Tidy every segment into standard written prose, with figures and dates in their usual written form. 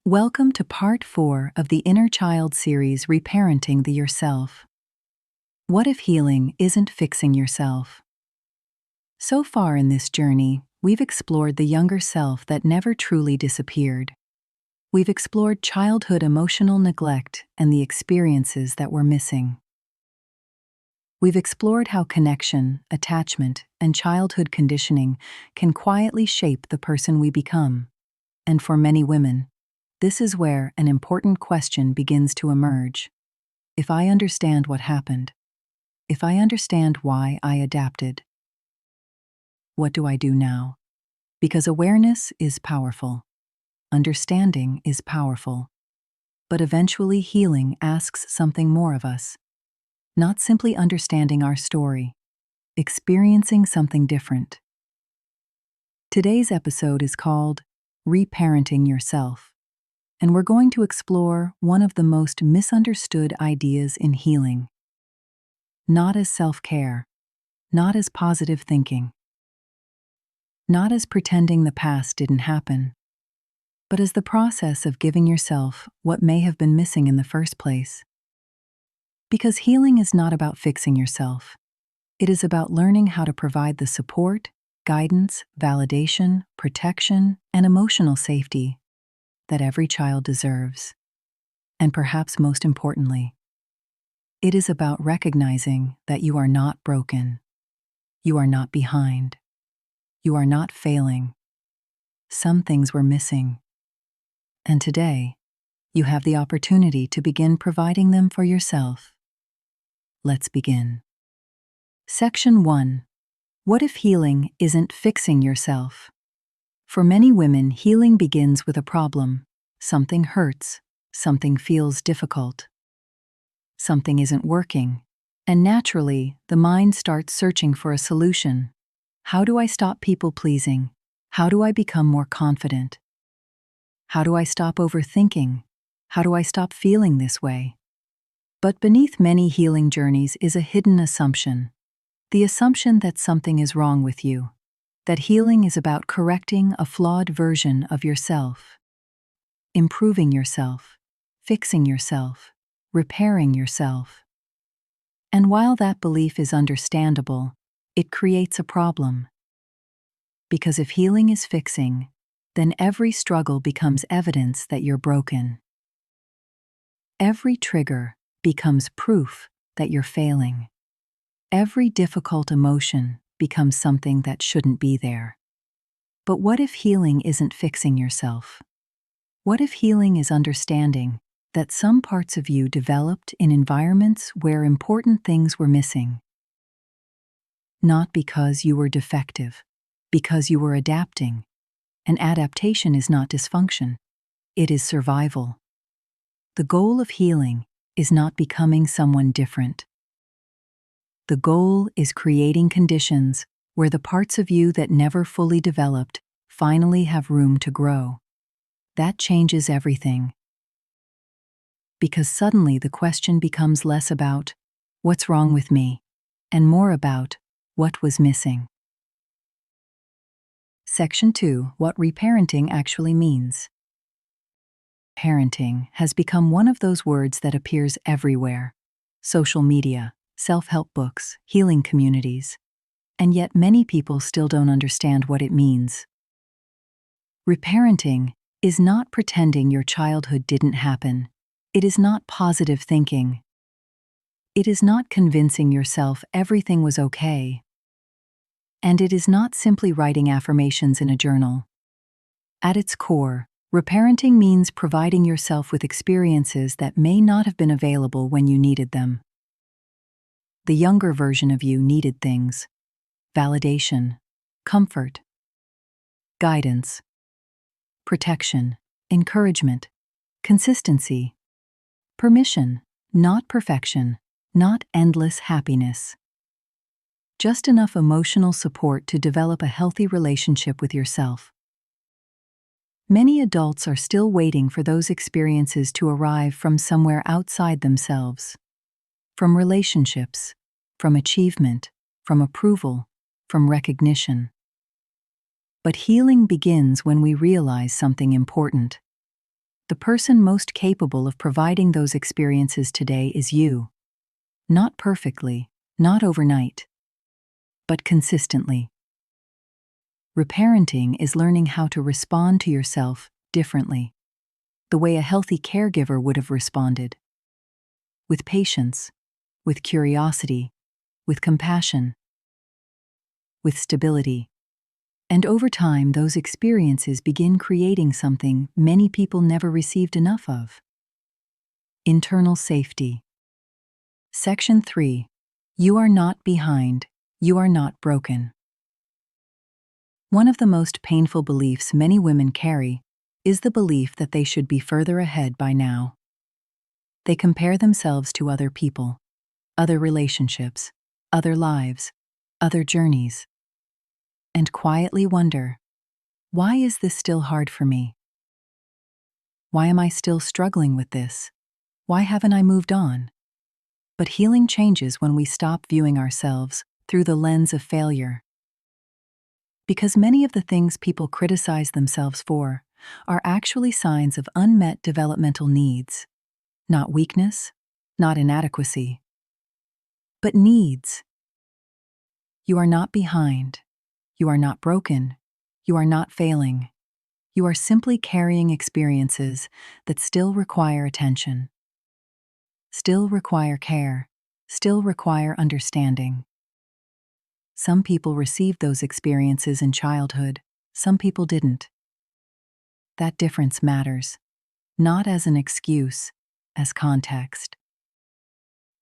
Welcome to Part 4 of the Inner Child series, Reparenting the Yourself. What if healing isn't fixing yourself? So far in this journey, we've explored the younger self that never truly disappeared. We've explored childhood emotional neglect and the experiences that were missing. We've explored how connection, attachment, and childhood conditioning can quietly shape the person we become. And for many women, this is where an important question begins to emerge. If I understand what happened, if I understand why I adapted, what do I do now? Because awareness is powerful. Understanding is powerful. But eventually healing asks something more of us. Not simply understanding our story, experiencing something different. Today's episode is called Reparenting Yourself. And we're going to explore one of the most misunderstood ideas in healing. Not as self-care, not as positive thinking, not as pretending the past didn't happen, but as the process of giving yourself what may have been missing in the first place. Because healing is not about fixing yourself. It is about learning how to provide the support, guidance, validation, protection, and emotional safety that every child deserves. And perhaps most importantly, it is about recognizing that you are not broken. You are not behind. You are not failing. Some things were missing. And today, you have the opportunity to begin providing them for yourself. Let's begin. Section 1. What if healing isn't fixing yourself? For many women, healing begins with a problem. Something hurts, something feels difficult. Something isn't working, and naturally, the mind starts searching for a solution. How do I stop people-pleasing? How do I become more confident? How do I stop overthinking? How do I stop feeling this way? But beneath many healing journeys is a hidden assumption. The assumption that something is wrong with you. That healing is about correcting a flawed version of yourself, improving yourself, fixing yourself, repairing yourself. And while that belief is understandable, it creates a problem. Because if healing is fixing, then every struggle becomes evidence that you're broken. Every trigger becomes proof that you're failing. Every difficult emotion becomes something that shouldn't be there. But what if healing isn't fixing yourself? What if healing is understanding that some parts of you developed in environments where important things were missing? Not because you were defective, because you were adapting. And adaptation is not dysfunction, it is survival. The goal of healing is not becoming someone different. The goal is creating conditions where the parts of you that never fully developed finally have room to grow. That changes everything. Because suddenly the question becomes less about, what's wrong with me, and more about, what was missing. Section 2. What reparenting actually means. Parenting has become one of those words that appears everywhere. Social media, self-help books, healing communities. And yet many people still don't understand what it means. Reparenting is not pretending your childhood didn't happen. It is not positive thinking. It is not convincing yourself everything was okay. And it is not simply writing affirmations in a journal. At its core, reparenting means providing yourself with experiences that may not have been available when you needed them. The younger version of you needed things: validation, comfort, guidance, protection, encouragement, consistency, permission, not perfection, not endless happiness. Just enough emotional support to develop a healthy relationship with yourself. Many adults are still waiting for those experiences to arrive from somewhere outside themselves. From relationships, from achievement, from approval, from recognition. But healing begins when we realize something important. The person most capable of providing those experiences today is you. Not perfectly, not overnight, but consistently. Reparenting is learning how to respond to yourself differently, the way a healthy caregiver would have responded. With patience, with curiosity, with compassion, with stability. And over time, those experiences begin creating something many people never received enough of. Internal safety. Section 3. You are not behind. You are not broken. One of the most painful beliefs many women carry is the belief that they should be further ahead by now. They compare themselves to other people, other relationships, other lives, other journeys, and quietly wonder, why is this still hard for me? Why am I still struggling with this? Why haven't I moved on? But healing changes when we stop viewing ourselves through the lens of failure. Because many of the things people criticize themselves for are actually signs of unmet developmental needs. Not weakness, not inadequacy, but needs. You are not behind. You are not broken. You are not failing. You are simply carrying experiences that still require attention, still require care, still require understanding. Some people received those experiences in childhood, some people didn't. That difference matters, not as an excuse, as context.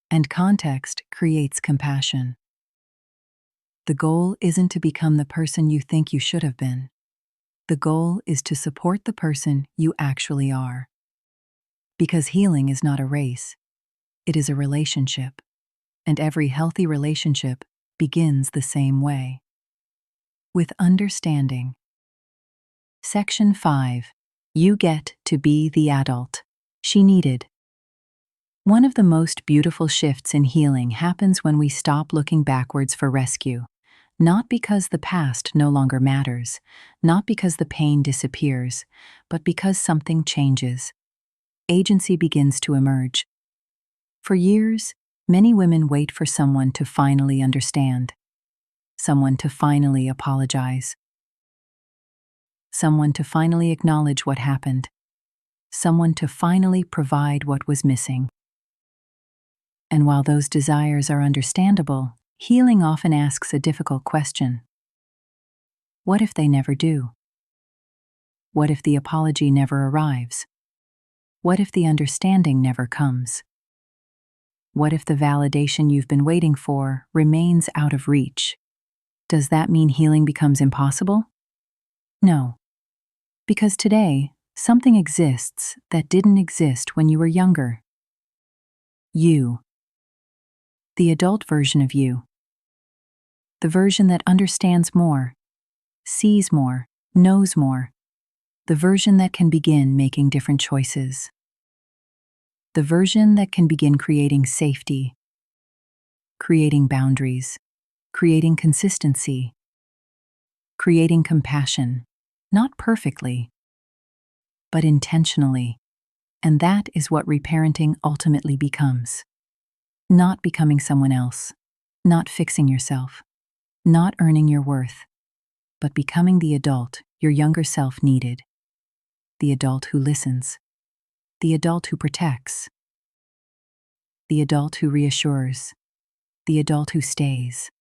And context creates compassion. The goal isn't to become the person you think you should have been. The goal is to support the person you actually are. Because healing is not a race, it is a relationship. And every healthy relationship begins the same way. With understanding. Section 5. You get to be the adult she needed. One of the most beautiful shifts in healing happens when we stop looking backwards for rescue. Not because the past no longer matters, not because the pain disappears, but because something changes. Agency begins to emerge. For years, many women wait for someone to finally understand, someone to finally apologize, someone to finally acknowledge what happened, someone to finally provide what was missing. And while those desires are understandable, healing often asks a difficult question. What if they never do? What if the apology never arrives? What if the understanding never comes? What if the validation you've been waiting for remains out of reach? Does that mean healing becomes impossible? No. Because today, something exists that didn't exist when you were younger. You. The adult version of you. The version that understands more, sees more, knows more. The version that can begin making different choices. The version that can begin creating safety, creating boundaries, creating consistency, creating compassion, not perfectly, but intentionally. And that is what reparenting ultimately becomes. Not becoming someone else, not fixing yourself, not earning your worth, but becoming the adult your younger self needed. The adult who listens, the adult who protects, the adult who reassures, the adult who stays,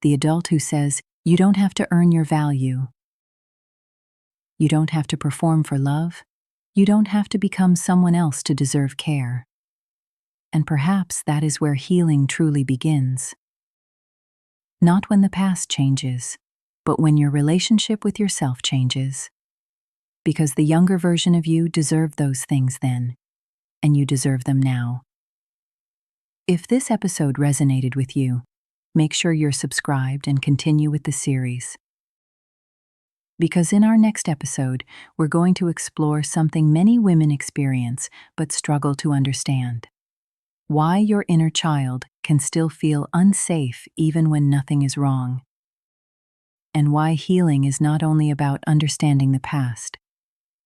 the adult who says, you don't have to earn your value. You don't have to perform for love. You don't have to become someone else to deserve care. And perhaps that is where healing truly begins. Not when the past changes, but when your relationship with yourself changes. Because the younger version of you deserved those things then, and you deserve them now. If this episode resonated with you, make sure you're subscribed and continue with the series. Because in our next episode, we're going to explore something many women experience but struggle to understand. Why your inner child can still feel unsafe even when nothing is wrong. And why healing is not only about understanding the past,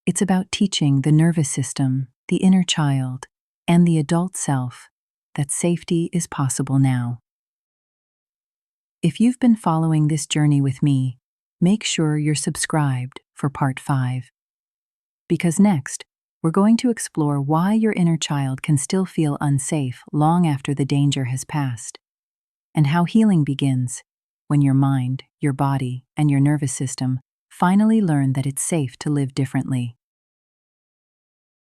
It's about teaching the nervous system, the inner child, and the adult self that safety is possible now. If you've been following this journey with me, make sure you're subscribed for part 5. Because next, we're going to explore why your inner child can still feel unsafe long after the danger has passed, and how healing begins when your mind, your body, and your nervous system finally learn that it's safe to live differently.